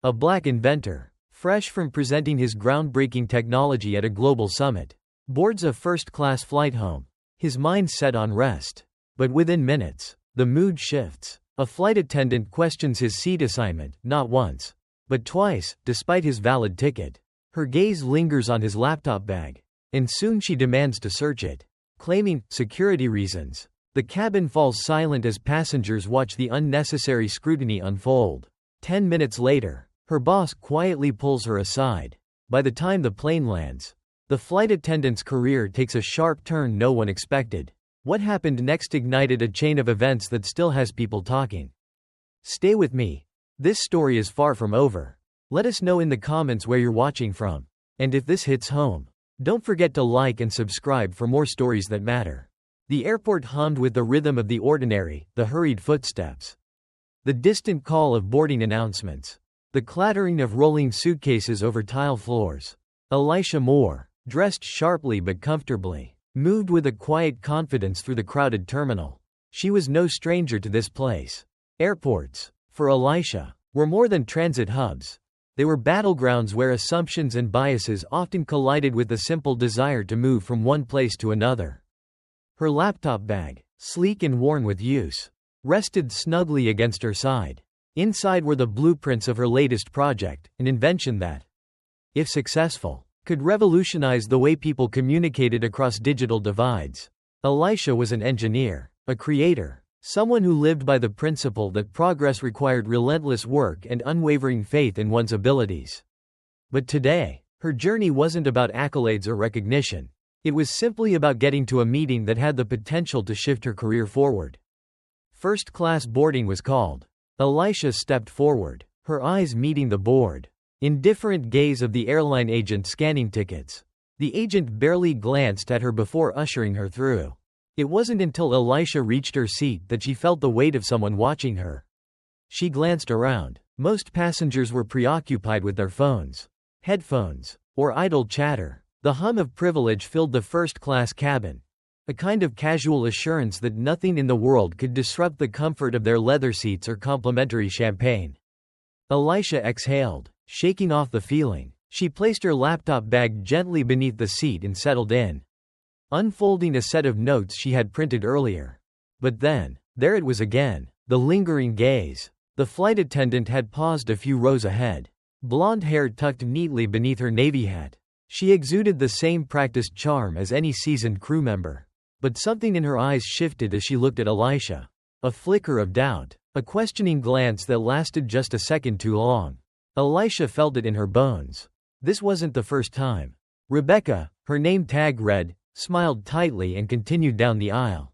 a black inventor, fresh from presenting his groundbreaking technology at a global summit, boards a first-class flight home, his mind set on rest. But within minutes, the mood shifts. A flight attendant questions his seat assignment, not once, but twice, despite his valid ticket. Her gaze lingers on his laptop bag, and soon she demands to search it, claiming security reasons. The cabin falls silent as passengers watch the unnecessary scrutiny unfold. 10 minutes later, her boss quietly pulls her aside. By the time the plane lands, the flight attendant's career takes a sharp turn no one expected. What happened next ignited a chain of events that still has people talking. Stay with me. This story is far from over. Let us know in the comments where you're watching from. And if this hits home, don't forget to like and subscribe for more stories that matter. The airport hummed with the rhythm of the ordinary, the hurried footsteps, the distant call of boarding announcements, the clattering of rolling suitcases over tile floors. Elisha Moore, dressed sharply but comfortably, moved with a quiet confidence through the crowded terminal. She was no stranger to this place. Airports, for Elisha, were more than transit hubs. They were battlegrounds where assumptions and biases often collided with the simple desire to move from one place to another. Her laptop bag, sleek and worn with use, rested snugly against her side. Inside were the blueprints of her latest project, an invention that, if successful, could revolutionize the way people communicated across digital divides. Elisha was an engineer, a creator, someone who lived by the principle that progress required relentless work and unwavering faith in one's abilities. But today, her journey wasn't about accolades or recognition. It was simply about getting to a meeting that had the potential to shift her career forward. First-class boarding was called. Elisha stepped forward, her eyes meeting the bored, indifferent gaze of the airline agent scanning tickets. The agent barely glanced at her before ushering her through. It wasn't until Elisha reached her seat that she felt the weight of someone watching her. She glanced around. Most passengers were preoccupied with their phones, headphones, or idle chatter. The hum of privilege filled the first-class cabin, a kind of casual assurance that nothing in the world could disrupt the comfort of their leather seats or complimentary champagne. Elisha exhaled, shaking off the feeling. She placed her laptop bag gently beneath the seat and settled in, unfolding a set of notes she had printed earlier. But then, there it was again, the lingering gaze. The flight attendant had paused a few rows ahead, blonde hair tucked neatly beneath her navy hat. She exuded the same practiced charm as any seasoned crew member. But something in her eyes shifted as she looked at Elisha. A flicker of doubt, a questioning glance that lasted just a second too long. Elisha felt it in her bones. This wasn't the first time. Rebecca, her name tag read, smiled tightly and continued down the aisle.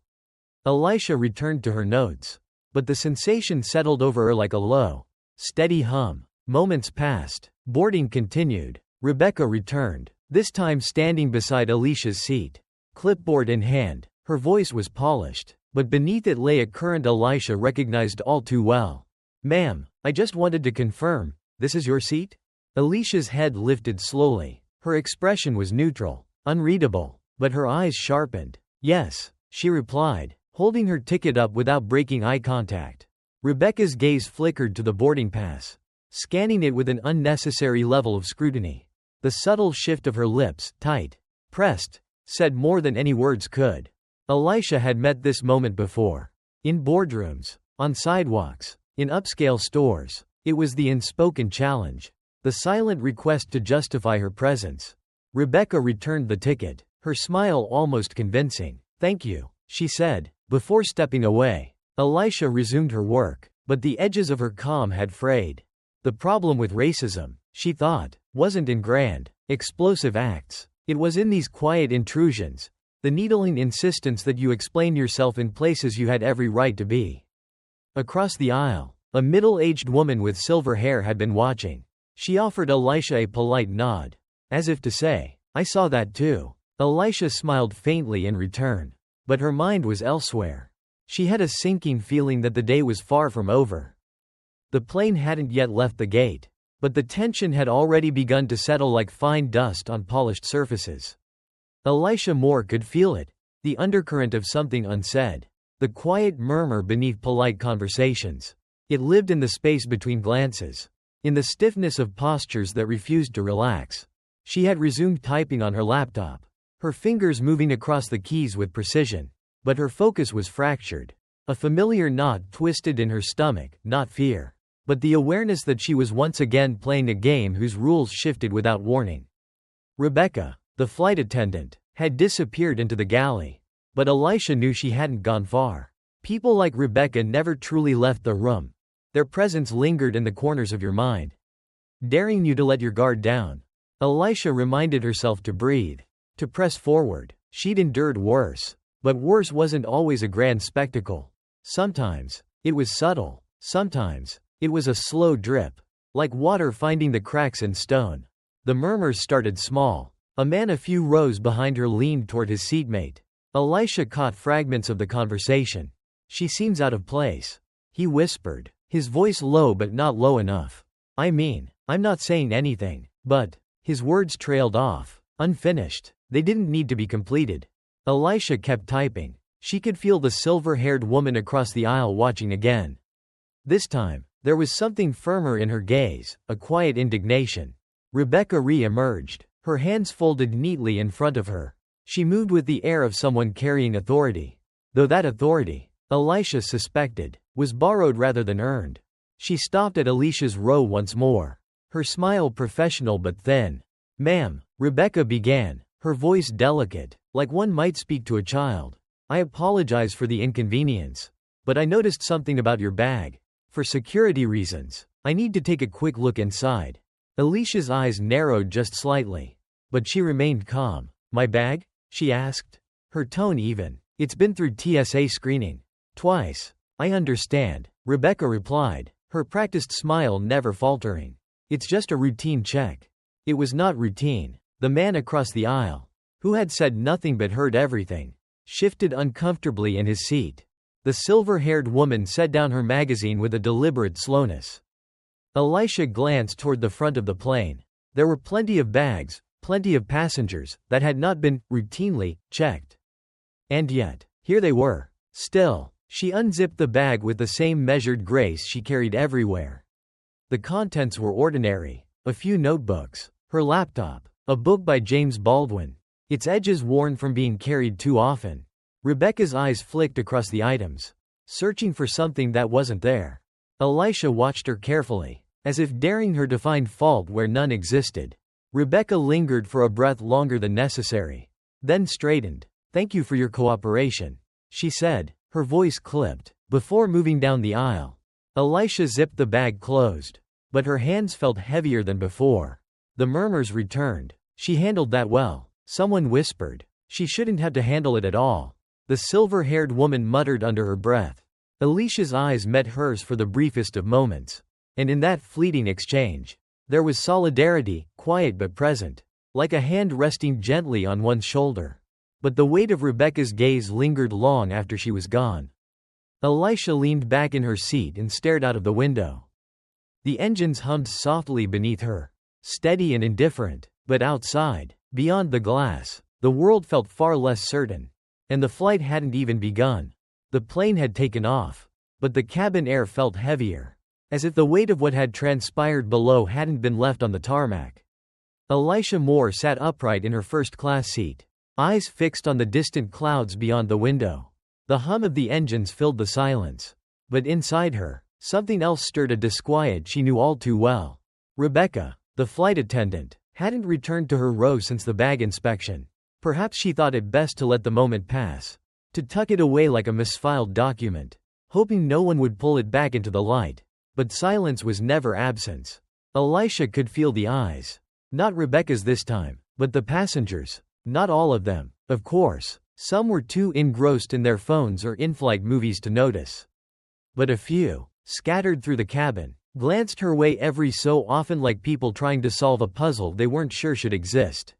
Elisha returned to her notes, but the sensation settled over her like a low, steady hum. Moments passed. Boarding continued. Rebecca returned, this time standing beside Elisha's seat, clipboard in hand. Her voice was polished, but beneath it lay a current Elisha recognized all too well. "Ma'am, I just wanted to confirm, this is your seat?" Alicia's head lifted slowly. Her expression was neutral, unreadable, but her eyes sharpened. "Yes," she replied, holding her ticket up without breaking eye contact. Rebecca's gaze flickered to the boarding pass, scanning it with an unnecessary level of scrutiny. The subtle shift of her lips, tight, pressed, said more than any words could. Elisha had met this moment before. In boardrooms, on sidewalks, in upscale stores. It was the unspoken challenge, the silent request to justify her presence. Rebecca returned the ticket, her smile almost convincing. "Thank you," she said, before stepping away. Elisha resumed her work, but the edges of her calm had frayed. The problem with racism, she thought, wasn't in grand, explosive acts. It was in these quiet intrusions, the needling insistence that you explain yourself in places you had every right to be. Across the aisle, a middle-aged woman with silver hair had been watching. She offered Elisha a polite nod, as if to say, "I saw that too." Elisha smiled faintly in return, but her mind was elsewhere. She had a sinking feeling that the day was far from over. The plane hadn't yet left the gate, but the tension had already begun to settle like fine dust on polished surfaces. Elisha Moore could feel it, the undercurrent of something unsaid, the quiet murmur beneath polite conversations. It lived in the space between glances, in the stiffness of postures that refused to relax. She had resumed typing on her laptop, her fingers moving across the keys with precision. But her focus was fractured. A familiar knot twisted in her stomach, not fear, but the awareness that she was once again playing a game whose rules shifted without warning. Rebecca, the flight attendant, had disappeared into the galley. But Elisha knew she hadn't gone far. People like Rebecca never truly left the room. Their presence lingered in the corners of your mind, daring you to let your guard down. Elisha reminded herself to breathe, to press forward. She'd endured worse. But worse wasn't always a grand spectacle. Sometimes, it was subtle. Sometimes, it was a slow drip, like water finding the cracks in stone. The murmurs started small. A man a few rows behind her leaned toward his seatmate. Elisha caught fragments of the conversation. "She seems out of place," he whispered, his voice low but not low enough. I'm not saying anything, but..." His words trailed off, unfinished. They didn't need to be completed. Elisha kept typing. She could feel the silver-haired woman across the aisle watching again. This time, there was something firmer in her gaze, a quiet indignation. Rebecca re-emerged, her hands folded neatly in front of her. She moved with the air of someone carrying authority. Though that authority, Elisha suspected, was borrowed rather than earned. She stopped at Elisha's row once more, her smile professional but thin. "Ma'am," Rebecca began, her voice delicate, like one might speak to a child. "I apologize for the inconvenience. But I noticed something about your bag. For security reasons, I need to take a quick look inside." Alicia's eyes narrowed just slightly. But she remained calm. "My bag?" she asked, her tone even. "It's been through TSA screening. Twice." "I understand," Rebecca replied, her practiced smile never faltering. "It's just a routine check." It was not routine. The man across the aisle, who had said nothing but heard everything, shifted uncomfortably in his seat. The silver-haired woman set down her magazine with a deliberate slowness. Elisha glanced toward the front of the plane. There were plenty of bags, plenty of passengers, that had not been, routinely, checked. And yet, here they were. Still, she unzipped the bag with the same measured grace she carried everywhere. The contents were ordinary. A few notebooks, her laptop, a book by James Baldwin, its edges worn from being carried too often. Rebecca's eyes flicked across the items, searching for something that wasn't there. Elisha watched her carefully, as if daring her to find fault where none existed. Rebecca lingered for a breath longer than necessary, then straightened. "Thank you for your cooperation," she said, her voice clipped, before moving down the aisle. Elisha zipped the bag closed, but her hands felt heavier than before. The murmurs returned. "She handled that well," someone whispered. "She shouldn't have to handle it at all," the silver-haired woman muttered under her breath. Alicia's eyes met hers for the briefest of moments. And in that fleeting exchange, there was solidarity, quiet but present, like a hand resting gently on one's shoulder. But the weight of Rebecca's gaze lingered long after she was gone. Elisha leaned back in her seat and stared out of the window. The engines hummed softly beneath her, steady and indifferent, but outside, beyond the glass, the world felt far less certain. And the flight hadn't even begun. The plane had taken off, but the cabin air felt heavier, as if the weight of what had transpired below hadn't been left on the tarmac. Elisha Moore sat upright in her first-class seat, eyes fixed on the distant clouds beyond the window. The hum of the engines filled the silence. But inside her, something else stirred, a disquiet she knew all too well. Rebecca, the flight attendant, hadn't returned to her row since the bag inspection. Perhaps she thought it best to let the moment pass, to tuck it away like a misfiled document, hoping no one would pull it back into the light. But silence was never absence. Elisha could feel the eyes. Not Rebecca's this time, but the passengers. Not all of them, of course. Some were too engrossed in their phones or in-flight movies to notice. But a few, scattered through the cabin, glanced her way every so often, like people trying to solve a puzzle they weren't sure should exist.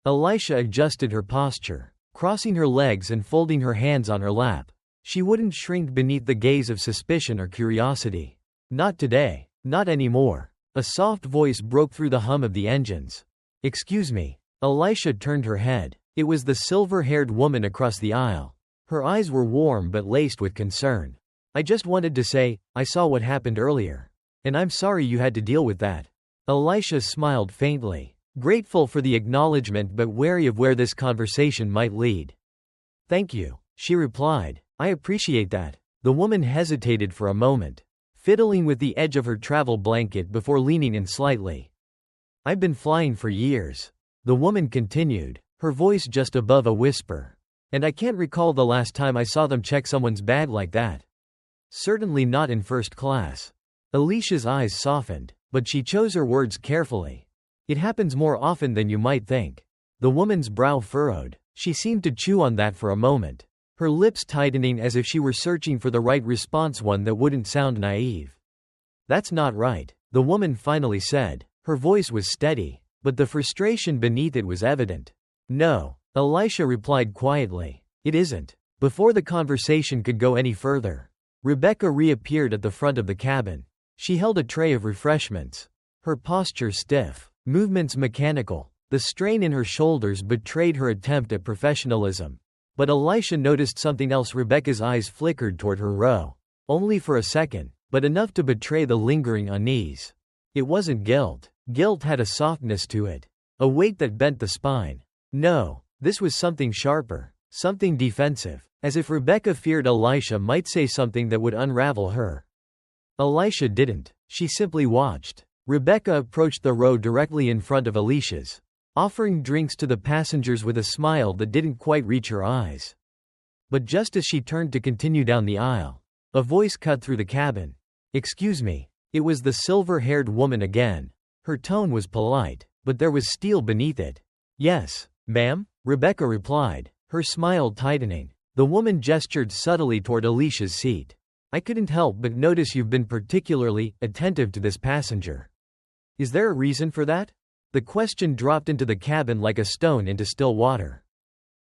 Elisha adjusted her posture, crossing her legs and folding her hands on her lap. She wouldn't shrink beneath the gaze of suspicion or curiosity. Not today, not anymore. A soft voice broke through the hum of the engines. "Excuse me." Elisha turned her head. It was the silver-haired woman across the aisle. Her eyes were warm but laced with concern. "I just wanted to say, I saw what happened earlier. And I'm sorry you had to deal with that. Elisha smiled faintly, grateful for the acknowledgement but wary of where this conversation might lead. Thank you, she replied. I appreciate that. The woman hesitated for a moment, fiddling with the edge of her travel blanket before leaning in slightly. I've been flying for years, the woman continued, her voice just above a whisper. And I can't recall the last time I saw them check someone's bag like that. Certainly not in first class. Alicia's eyes softened, but she chose her words carefully. It happens more often than you might think. The woman's brow furrowed. She seemed to chew on that for a moment, her lips tightening as if she were searching for the right response, one that wouldn't sound naive. That's not right, the woman finally said. Her voice was steady, but the frustration beneath it was evident. No, Elisha replied quietly. It isn't. Before the conversation could go any further, Rebecca reappeared at the front of the cabin. She held a tray of refreshments. Her posture stiff, movements mechanical. The strain in her shoulders betrayed her attempt at professionalism. But Elisha noticed something else. Rebecca's eyes flickered toward her row. Only for a second, but enough to betray the lingering unease. It wasn't guilt. Guilt had a softness to it, a weight that bent the spine. No, this was something sharper, something defensive, as if Rebecca feared Elisha might say something that would unravel her. Elisha didn't. She simply watched. Rebecca approached the row directly in front of Alicia's, offering drinks to the passengers with a smile that didn't quite reach her eyes. But just as she turned to continue down the aisle, a voice cut through the cabin. Excuse me. It was the silver-haired woman again. Her tone was polite, but there was steel beneath it. Yes, ma'am, Rebecca replied, her smile tightening. The woman gestured subtly toward Alicia's seat. I couldn't help but notice you've been particularly attentive to this passenger. Is there a reason for that? The question dropped into the cabin like a stone into still water.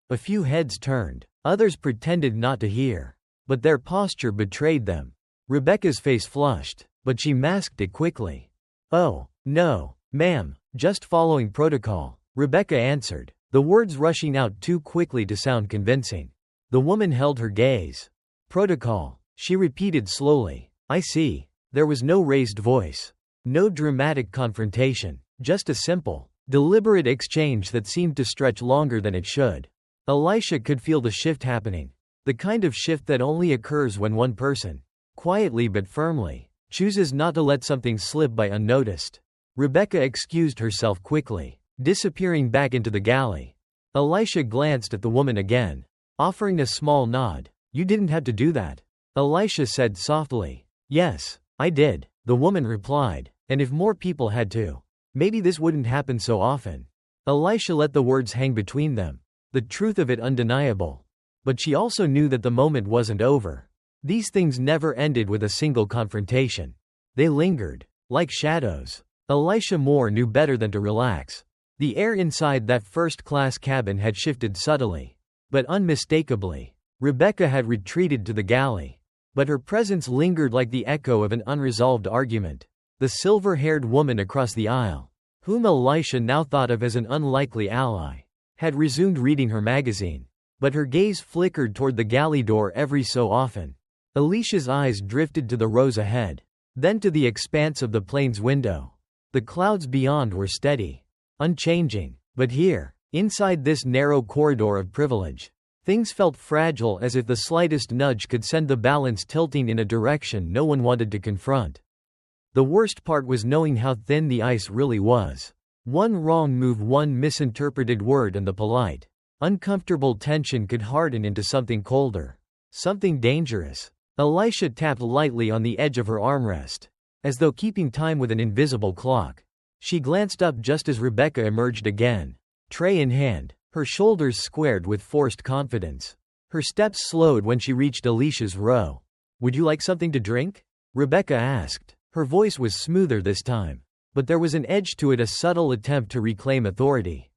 A few heads turned, others pretended not to hear, but their posture betrayed them. Rebecca's face flushed, but she masked it quickly. Oh, no, ma'am, just following protocol, Rebecca answered, the words rushing out too quickly to sound convincing. The woman held her gaze. Protocol, she repeated slowly. I see. There was no raised voice. No dramatic confrontation. Just a simple, deliberate exchange that seemed to stretch longer than it should. Elisha could feel the shift happening. The kind of shift that only occurs when one person, quietly but firmly, chooses not to let something slip by unnoticed. Rebecca excused herself quickly, disappearing back into the galley. Elisha glanced at the woman again, offering a small nod. You didn't have to do that, Elisha said softly. Yes, I did, the woman replied, and if more people had to, maybe this wouldn't happen so often. Elisha let the words hang between them, the truth of it undeniable. But she also knew that the moment wasn't over. These things never ended with a single confrontation. They lingered, like shadows. Elisha Moore knew better than to relax. The air inside that first-class cabin had shifted subtly, but unmistakably. Rebecca had retreated to the galley, but her presence lingered like the echo of an unresolved argument. The silver-haired woman across the aisle, whom Elisha now thought of as an unlikely ally, had resumed reading her magazine, but her gaze flickered toward the galley door every so often. Alicia's eyes drifted to the rows ahead, then to the expanse of the plane's window. The clouds beyond were steady, unchanging, but here, inside this narrow corridor of privilege, things felt fragile, as if the slightest nudge could send the balance tilting in a direction no one wanted to confront. The worst part was knowing how thin the ice really was. One wrong move, one misinterpreted word, and the polite, uncomfortable tension could harden into something colder, something dangerous. Elisha tapped lightly on the edge of her armrest, as though keeping time with an invisible clock. She glanced up just as Rebecca emerged again, tray in hand, her shoulders squared with forced confidence. Her steps slowed when she reached Alicia's row. Would you like something to drink? Rebecca asked. Her voice was smoother this time, but there was an edge to it, a subtle attempt to reclaim authority,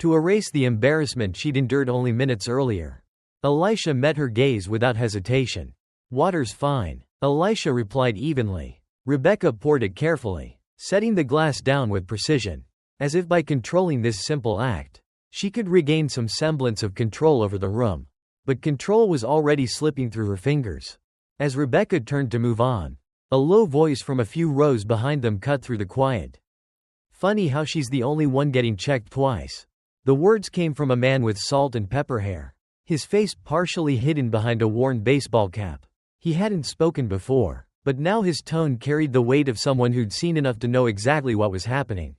to erase the embarrassment she'd endured only minutes earlier. Elisha met her gaze without hesitation. Water's fine, Elisha replied evenly. Rebecca poured it carefully, setting the glass down with precision. As if by controlling this simple act, she could regain some semblance of control over the room. But control was already slipping through her fingers. As Rebecca turned to move on, A low voice from a few rows behind them cut through the quiet. Funny how she's the only one getting checked twice. The words came from a man with salt and pepper hair, his face partially hidden behind a worn baseball cap. He hadn't spoken before, but now his tone carried the weight of someone who'd seen enough to know exactly what was happening.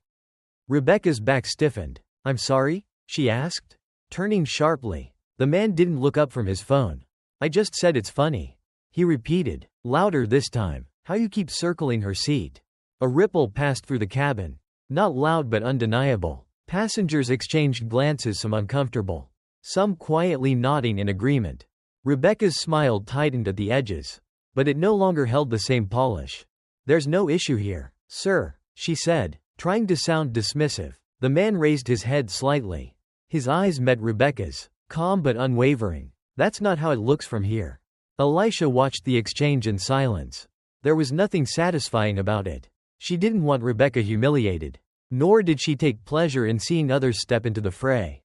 Rebecca's back stiffened. "I'm sorry?" she asked, turning sharply. The man didn't look up from his phone. "I just said it's funny," he repeated, louder this time. "How you keep circling her seat." A ripple passed through the cabin. Not loud but undeniable. Passengers exchanged glances, some uncomfortable, some quietly nodding in agreement. Rebecca's smile tightened at the edges, but it no longer held the same polish. "There's no issue here, sir," she said, trying to sound dismissive. The man raised his head slightly. His eyes met Rebecca's, calm but unwavering. "That's not how it looks from here." Elisha watched the exchange in silence. There was nothing satisfying about it. She didn't want Rebecca humiliated, nor did she take pleasure in seeing others step into the fray.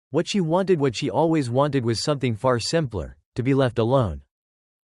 What she always wanted was something far simpler: to be left alone.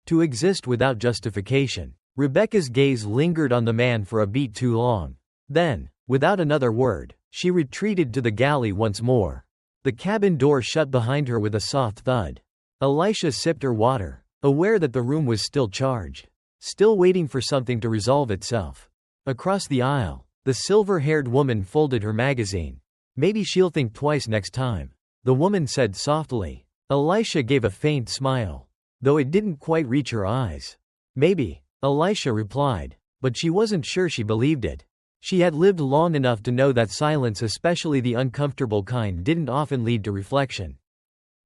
To exist without justification. Rebecca's gaze lingered on the man for a beat too long. Then, without another word, she retreated to the galley once more. The cabin door shut behind her with a soft thud. Elisha sipped her water, aware that the room was still charged, still waiting for something to resolve itself. Across the aisle, the silver-haired woman folded her magazine. "Maybe she'll think twice next time," the woman said softly. Elisha gave a faint smile, though it didn't quite reach her eyes. "Maybe," Elisha replied, but she wasn't sure she believed it. She had lived long enough to know that silence, especially the uncomfortable kind, didn't often lead to reflection.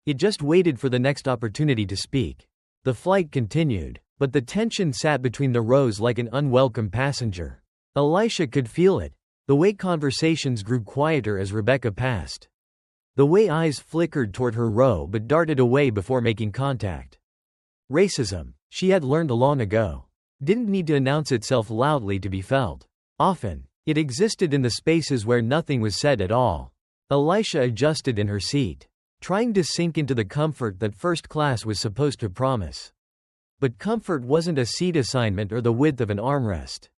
It just waited for the next opportunity to speak. The flight continued, but the tension sat between the rows like an unwelcome passenger. Elisha could feel it, the way conversations grew quieter as Rebecca passed. The way eyes flickered toward her row but darted away before making contact. Racism, she had learned long ago, didn't need to announce itself loudly to be felt. Often, it existed in the spaces where nothing was said at all. Elisha adjusted in her seat, trying to sink into the comfort that first class was supposed to promise. But comfort wasn't a seat assignment or the width of an armrest.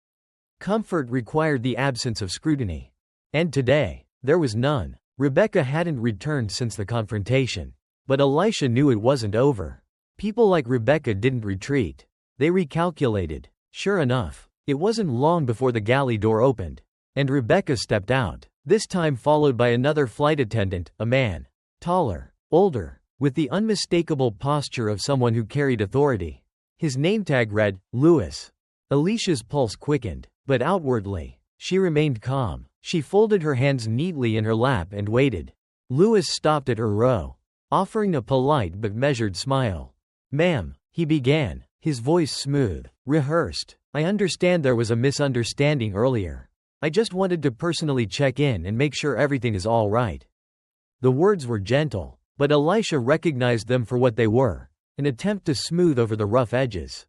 Comfort required the absence of scrutiny. And today, there was none. Rebecca hadn't returned since the confrontation. But Elisha knew it wasn't over. People like Rebecca didn't retreat. They recalculated. Sure enough, it wasn't long before the galley door opened, and Rebecca stepped out, this time followed by another flight attendant, a man. Taller, older, with the unmistakable posture of someone who carried authority. His name tag read, Lewis. Alicia's pulse quickened, but outwardly, she remained calm. She folded her hands neatly in her lap and waited. Lewis stopped at her row, offering a polite but measured smile. "Ma'am," he began, his voice smooth, rehearsed. "I understand there was a misunderstanding earlier. I just wanted to personally check in and make sure everything is all right." The words were gentle, but Elisha recognized them for what they were, an attempt to smooth over the rough edges.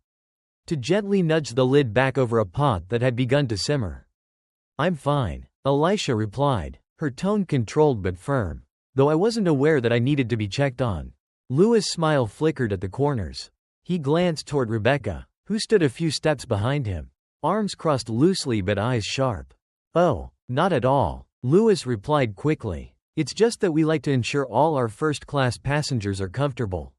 To gently nudge the lid back over a pot that had begun to simmer. "I'm fine," Elisha replied, her tone controlled but firm. "Though I wasn't aware that I needed to be checked on." Lewis' smile flickered at the corners. He glanced toward Rebecca, who stood a few steps behind him, arms crossed loosely but eyes sharp. "Oh, not at all," Lewis replied quickly. "It's just that we like to ensure all our first-class passengers are comfortable."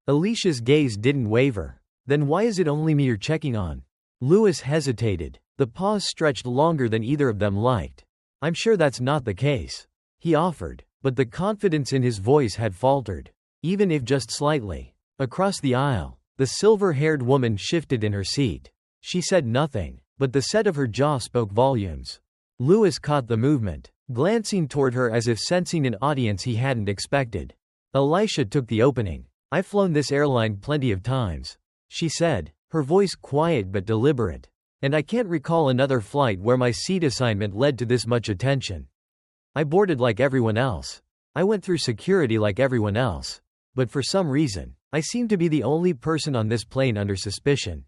Alicia's gaze didn't waver. "Then why is it only me you're checking on?" Lewis hesitated. The pause stretched longer than either of them liked. "I'm sure that's not the case," he offered, but the confidence in his voice had faltered, even if just slightly. Across the aisle, the silver-haired woman shifted in her seat. She said nothing, but the set of her jaw spoke volumes. Lewis caught the movement, glancing toward her as if sensing an audience he hadn't expected. Elisha took the opening. "I've flown this airline plenty of times," she said, her voice quiet but deliberate. "And I can't recall another flight where my seat assignment led to this much attention. I boarded like everyone else. I went through security like everyone else. But for some reason, I seem to be the only person on this plane under suspicion."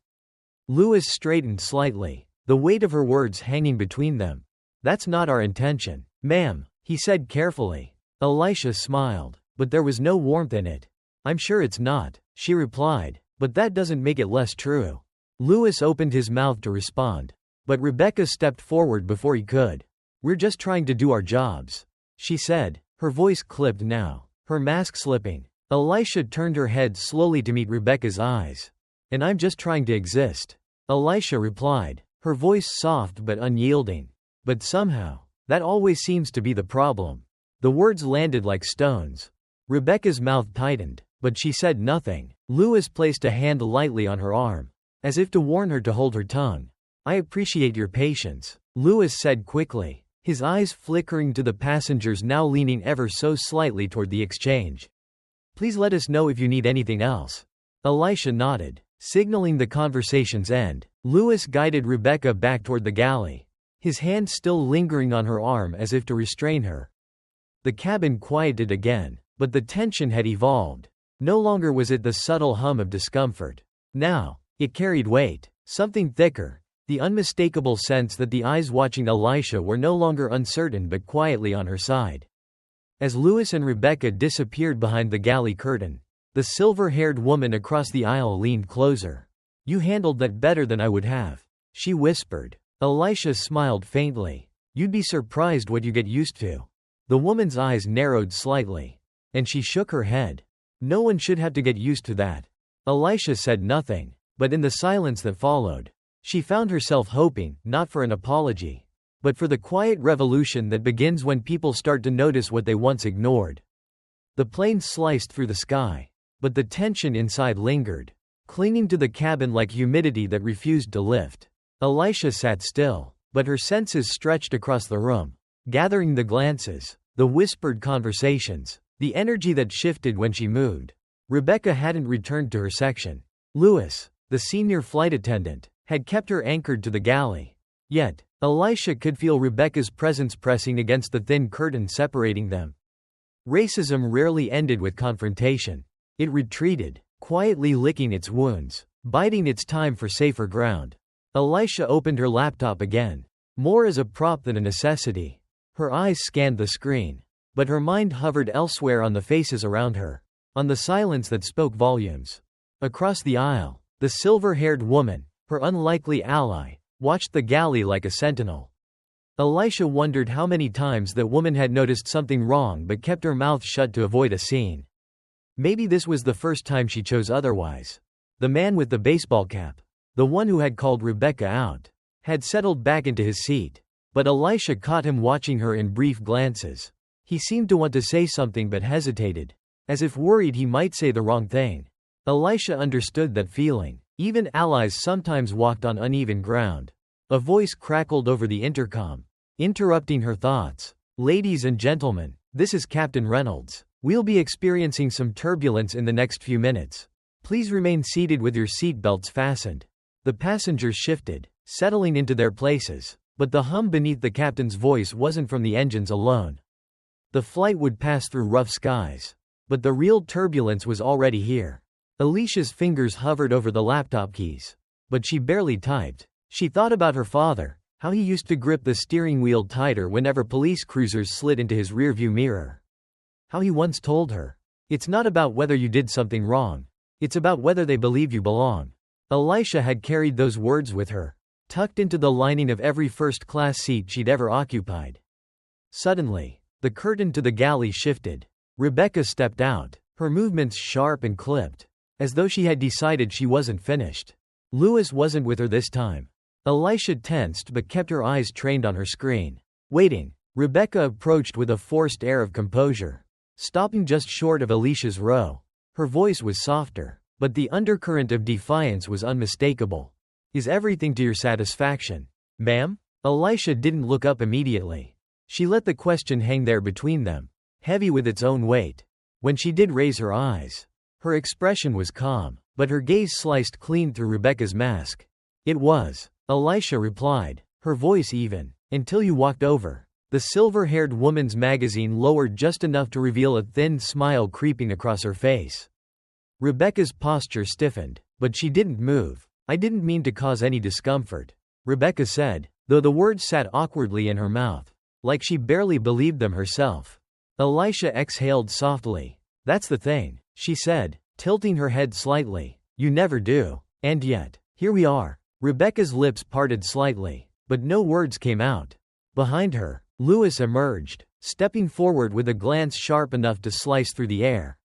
Lewis straightened slightly, the weight of her words hanging between them. "That's not our intention, ma'am," he said carefully. Elisha smiled, but there was no warmth in it. "I'm sure it's not," she replied, "but that doesn't make it less true." Louis opened his mouth to respond, but Rebecca stepped forward before he could. "We're just trying to do our jobs," she said, her voice clipped now, her mask slipping. Elisha turned her head slowly to meet Rebecca's eyes. "And I'm just trying to exist," Elisha replied, her voice soft but unyielding. "But somehow, that always seems to be the problem." The words landed like stones. Rebecca's mouth tightened, but she said nothing. Louis placed a hand lightly on her arm, as if to warn her to hold her tongue. "I appreciate your patience," Louis said quickly, his eyes flickering to the passengers now leaning ever so slightly toward the exchange. "Please let us know if you need anything else." Elisha nodded, signaling the conversation's end. Louis guided Rebecca back toward the galley, his hand still lingering on her arm as if to restrain her. The cabin quieted again, but the tension had evolved. No longer was it the subtle hum of discomfort. Now, it carried weight, something thicker, the unmistakable sense that the eyes watching Elisha were no longer uncertain but quietly on her side. As Louis and Rebecca disappeared behind the galley curtain, the silver-haired woman across the aisle leaned closer. "You handled that better than I would have," she whispered. Elisha smiled faintly. "You'd be surprised what you get used to." The woman's eyes narrowed slightly, and she shook her head. "No one should have to get used to that." Elisha said nothing, but in the silence that followed, she found herself hoping, not for an apology, but for the quiet revolution that begins when people start to notice what they once ignored. The plane sliced through the sky, but the tension inside lingered, clinging to the cabin like humidity that refused to lift. Elisha sat still, but her senses stretched across the room, gathering the glances, the whispered conversations, the energy that shifted when she moved. Rebecca hadn't returned to her section. Louis, the senior flight attendant, had kept her anchored to the galley. Yet, Elisha could feel Rebecca's presence pressing against the thin curtain separating them. Racism rarely ended with confrontation. It retreated, quietly licking its wounds, biding its time for safer ground. Elisha opened her laptop again, more as a prop than a necessity. Her eyes scanned the screen, but her mind hovered elsewhere on the faces around her, on the silence that spoke volumes. Across the aisle, the silver-haired woman, her unlikely ally, watched the galley like a sentinel. Elisha wondered how many times that woman had noticed something wrong but kept her mouth shut to avoid a scene. Maybe this was the first time she chose otherwise. The man with the baseball cap, the one who had called Rebecca out, had settled back into his seat, but Elisha caught him watching her in brief glances. He seemed to want to say something but hesitated, as if worried he might say the wrong thing. Elisha understood that feeling. Even allies sometimes walked on uneven ground. A voice crackled over the intercom, interrupting her thoughts. "Ladies and gentlemen, this is Captain Reynolds. We'll be experiencing some turbulence in the next few minutes. Please remain seated with your seat belts fastened." The passengers shifted, settling into their places, but the hum beneath the captain's voice wasn't from the engines alone. The flight would pass through rough skies, but the real turbulence was already here. Alicia's fingers hovered over the laptop keys, but she barely typed. She thought about her father, how he used to grip the steering wheel tighter whenever police cruisers slid into his rearview mirror. How he once told her, "It's not about whether you did something wrong. It's about whether they believe you belong." Elisha had carried those words with her, tucked into the lining of every first-class seat she'd ever occupied. Suddenly, the curtain to the galley shifted. Rebecca stepped out, her movements sharp and clipped, as though she had decided she wasn't finished. Louis wasn't with her this time. Elisha tensed but kept her eyes trained on her screen. Waiting, Rebecca approached with a forced air of composure, stopping just short of Alicia's row. Her voice was softer, but the undercurrent of defiance was unmistakable. "Is everything to your satisfaction, ma'am?" Elisha didn't look up immediately. She let the question hang there between them, heavy with its own weight. When she did raise her eyes, her expression was calm, but her gaze sliced clean through Rebecca's mask. "It was," Elisha replied, her voice even, "until you walked over." The silver-haired woman's magazine lowered just enough to reveal a thin smile creeping across her face. Rebecca's posture stiffened, but she didn't move. "I didn't mean to cause any discomfort," Rebecca said, though the words sat awkwardly in her mouth, like she barely believed them herself. Elisha exhaled softly. "That's the thing," she said, tilting her head slightly. "You never do." And yet, Here we are. Rebecca's lips parted slightly, but no words came out. Behind her, Lewis emerged, stepping forward with a glance sharp enough to slice through the air.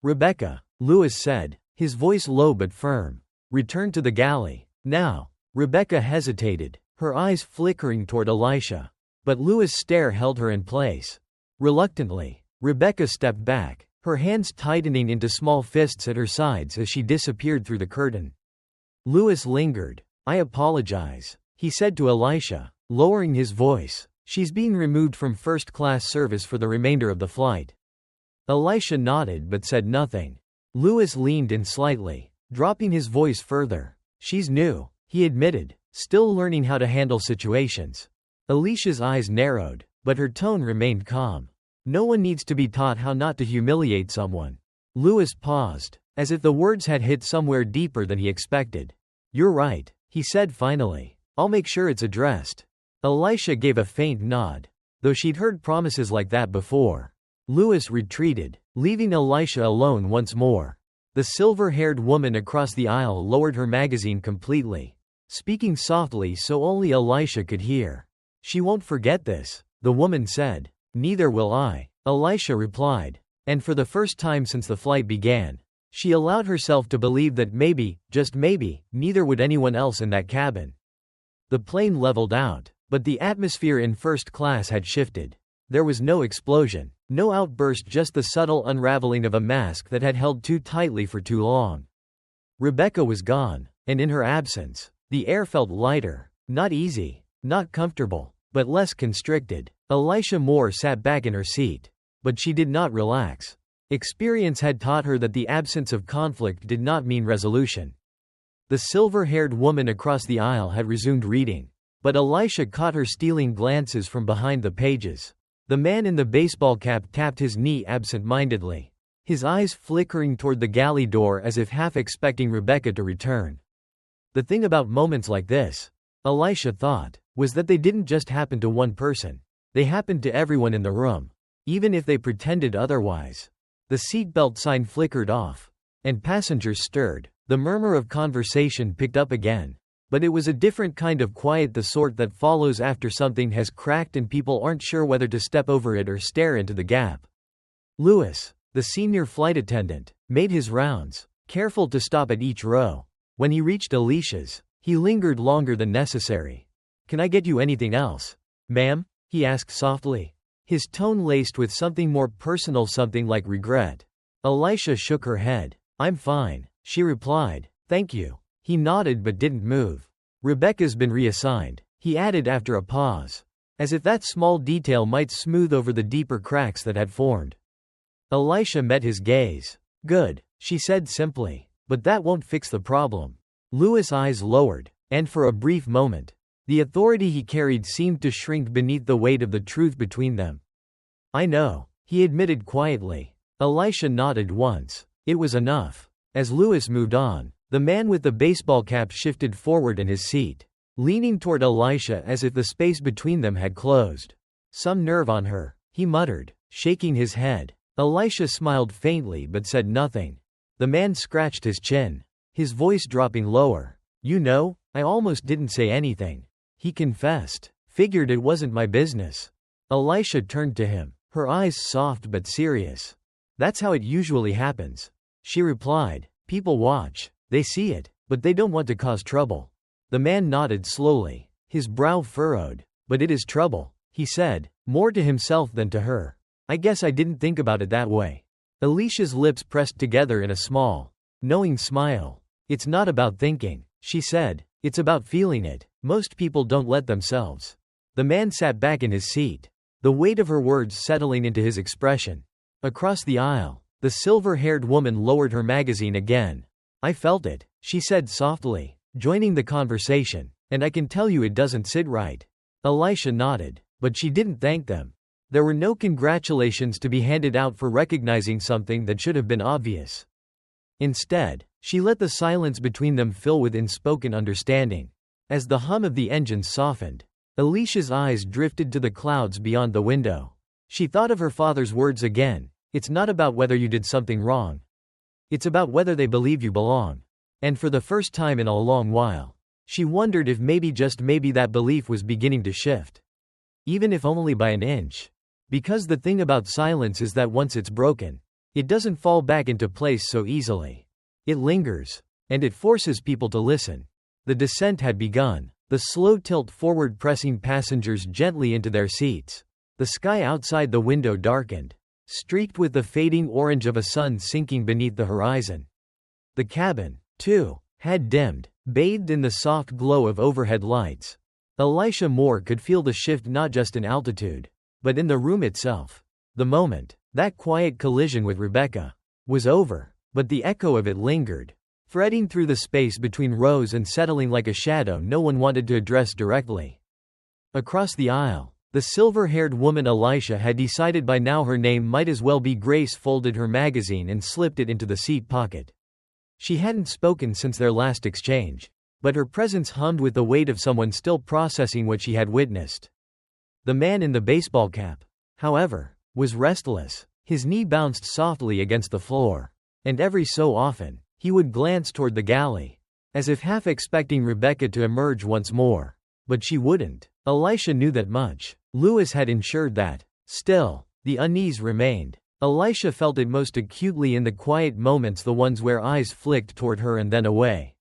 Rebecca, Lewis said, his voice low but firm. Return to the galley. Now. Rebecca hesitated, her eyes flickering toward Elisha. But Lewis' stare held her in place. Reluctantly, Rebecca stepped back, her hands tightening into small fists at her sides as she disappeared through the curtain. Lewis lingered. I apologize, he said to Elisha, lowering his voice. She's being removed from first-class service for the remainder of the flight. Elisha nodded but said nothing. Lewis leaned in slightly, dropping his voice further. She's new, he admitted, still learning how to handle situations. Alicia's eyes narrowed, but her tone remained calm. No one needs to be taught how not to humiliate someone. Lewis paused, as if the words had hit somewhere deeper than he expected. You're right, he said finally. I'll make sure it's addressed. Elisha gave a faint nod, though she'd heard promises like that before. Lewis retreated, leaving Elisha alone once more. The silver-haired woman across the aisle lowered her magazine completely, speaking softly so only Elisha could hear. She won't forget this, the woman said. Neither will I, Elisha replied. And for the first time since the flight began, she allowed herself to believe that maybe, just maybe, neither would anyone else in that cabin. The plane leveled out, but the atmosphere in first class had shifted. There was no explosion, no outburst, just the subtle unraveling of a mask that had held too tightly for too long. Rebecca was gone, and in her absence, the air felt lighter, not easy, not comfortable, but less constricted. Elisha Moore sat back in her seat. But she did not relax. Experience had taught her that the absence of conflict did not mean resolution. The silver-haired woman across the aisle had resumed reading, but Elisha caught her stealing glances from behind the pages. The man in the baseball cap tapped his knee absent-mindedly, his eyes flickering toward the galley door as if half expecting Rebecca to return. The thing about moments like this, Elisha thought, was that they didn't just happen to one person. They happened to everyone in the room, even if they pretended otherwise. The seatbelt sign flickered off, and passengers stirred. The murmur of conversation picked up again. But it was a different kind of quiet, the sort that follows after something has cracked and people aren't sure whether to step over it or stare into the gap. Lewis, the senior flight attendant, made his rounds, careful to stop at each row. When he reached Alicia's, he lingered longer than necessary. Can I get you anything else, ma'am? He asked softly, his tone laced with something more personal, something like regret. Elisha shook her head. I'm fine, she replied. Thank you. He nodded but didn't move. Rebecca's been reassigned, he added after a pause, as if that small detail might smooth over the deeper cracks that had formed. Elisha met his gaze. Good, she said simply, but that won't fix the problem. Lewis' eyes lowered, and for a brief moment, the authority he carried seemed to shrink beneath the weight of the truth between them. I know, he admitted quietly. Elisha nodded once. It was enough. As Lewis moved on, the man with the baseball cap shifted forward in his seat, leaning toward Elisha as if the space between them had closed. Some nerve on her, he muttered, shaking his head. Elisha smiled faintly but said nothing. The man scratched his chin, his voice dropping lower. You know, I almost didn't say anything, he confessed. Figured it wasn't my business. Elisha turned to him, her eyes soft but serious. That's how it usually happens, she replied. People watch, they see it, but they don't want to cause trouble. The man nodded slowly, his brow furrowed. But it is trouble, he said, more to himself than to her. I guess I didn't think about it that way. Alicia's lips pressed together in a small, knowing smile. It's not about thinking, she said. It's about feeling it. Most people don't let themselves. The man sat back in his seat, the weight of her words settling into his expression. Across the aisle, the silver-haired woman lowered her magazine again. I felt it, she said softly, joining the conversation, and I can tell you it doesn't sit right. Elisha nodded, but she didn't thank them. There were no congratulations to be handed out for recognizing something that should have been obvious. Instead, she let the silence between them fill with unspoken understanding. As the hum of the engines softened, Alicia's eyes drifted to the clouds beyond the window. She thought of her father's words again. It's not about whether you did something wrong. It's about whether they believe you belong. And for the first time in a long while, she wondered if maybe, just maybe, that belief was beginning to shift. Even if only by an inch. Because the thing about silence is that once it's broken, it doesn't fall back into place so easily. It lingers. And it forces people to listen. The descent had begun. The slow tilt forward, pressing passengers gently into their seats. The sky outside the window darkened, streaked with the fading orange of a sun sinking beneath the horizon. The cabin, too, had dimmed, bathed in the soft glow of overhead lights. Elisha Moore could feel the shift not just in altitude, but in the room itself. The moment that quiet collision with Rebecca was over, but the echo of it lingered, threading through the space between rows and settling like a shadow no one wanted to address directly. Across the aisle, the silver-haired woman Elisha had decided by now her name might as well be Grace folded her magazine and slipped it into the seat pocket. She hadn't spoken since their last exchange, but her presence hummed with the weight of someone still processing what she had witnessed. The man in the baseball cap, however, was restless. His knee bounced softly against the floor, and every so often, he would glance toward the galley, as if half expecting Rebecca to emerge once more. But she wouldn't. Elisha knew that much. Lewis had ensured that. Still, the unease remained. Elisha felt it most acutely in the quiet moments, the ones where eyes flicked toward her and then away.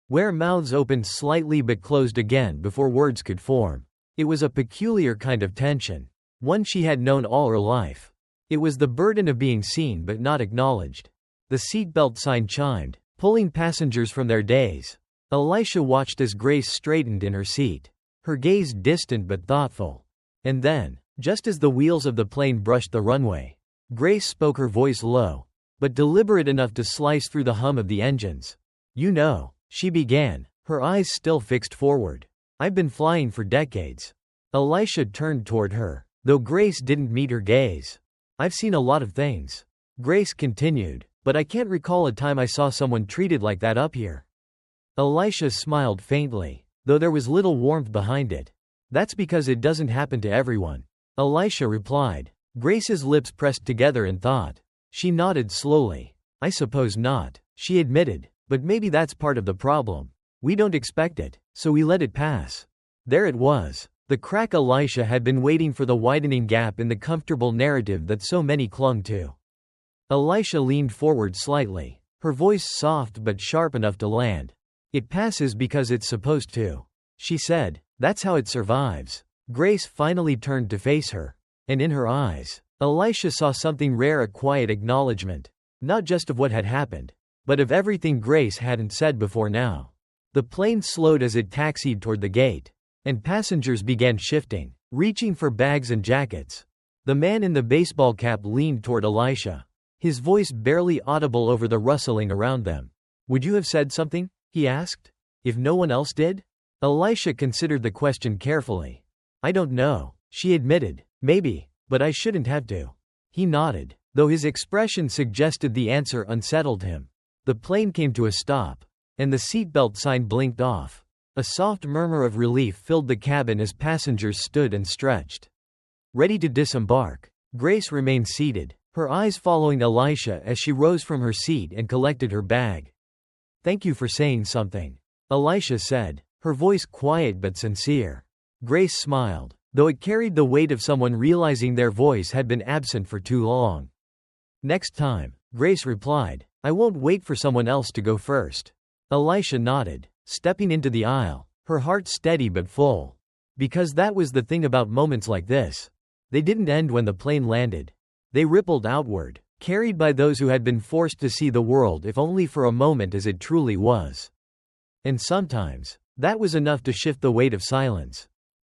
Where mouths opened slightly but closed again before words could form. It was a peculiar kind of tension, one she had known all her life. It was the burden of being seen but not acknowledged. The seatbelt sign chimed, pulling passengers from their days. Elisha watched as Grace straightened in her seat, her gaze distant but thoughtful. And then, just as the wheels of the plane brushed the runway, Grace spoke, her voice low, but deliberate enough to slice through the hum of the engines. "You know," she began, her eyes still fixed forward. "I've been flying for decades." Elisha turned toward her, though Grace didn't meet her gaze. "I've seen a lot of things," Grace continued, "but I can't recall a time I saw someone treated like that up here." Elisha smiled faintly, though there was little warmth behind it. "That's because it doesn't happen to everyone," Elisha replied. Grace's lips pressed together in thought. She nodded slowly. "I suppose not," she admitted, "but maybe that's part of the problem. We don't expect it, so we let it pass." There it was. The crack Elisha had been waiting for, the widening gap in the comfortable narrative that so many clung to. Elisha leaned forward slightly, her voice soft but sharp enough to land. "It passes because it's supposed to," she said. "That's how it survives." Grace finally turned to face her, and in her eyes, Elisha saw something rare, a quiet acknowledgement, not just of what had happened, but of everything Grace hadn't said before now. The plane slowed as it taxied toward the gate, and passengers began shifting, reaching for bags and jackets. The man in the baseball cap leaned toward Elisha, his voice barely audible over the rustling around them. "Would you have said something?" he asked. "If no one else did?" Elisha considered the question carefully. "I don't know," she admitted. "Maybe, but I shouldn't have to." He nodded, though his expression suggested the answer unsettled him. The plane came to a stop, and the seatbelt sign blinked off. A soft murmur of relief filled the cabin as passengers stood and stretched, ready to disembark. Grace remained seated, her eyes following Elisha as she rose from her seat and collected her bag. "Thank you for saying something," Elisha said, her voice quiet but sincere. Grace smiled, though it carried the weight of someone realizing their voice had been absent for too long. "Next time," Grace replied. "I won't wait for someone else to go first." Elisha nodded, stepping into the aisle, her heart steady but full. Because that was the thing about moments like this. They didn't end when the plane landed. They rippled outward, carried by those who had been forced to see the world, if only for a moment, as it truly was. And sometimes, that was enough to shift the weight of silence.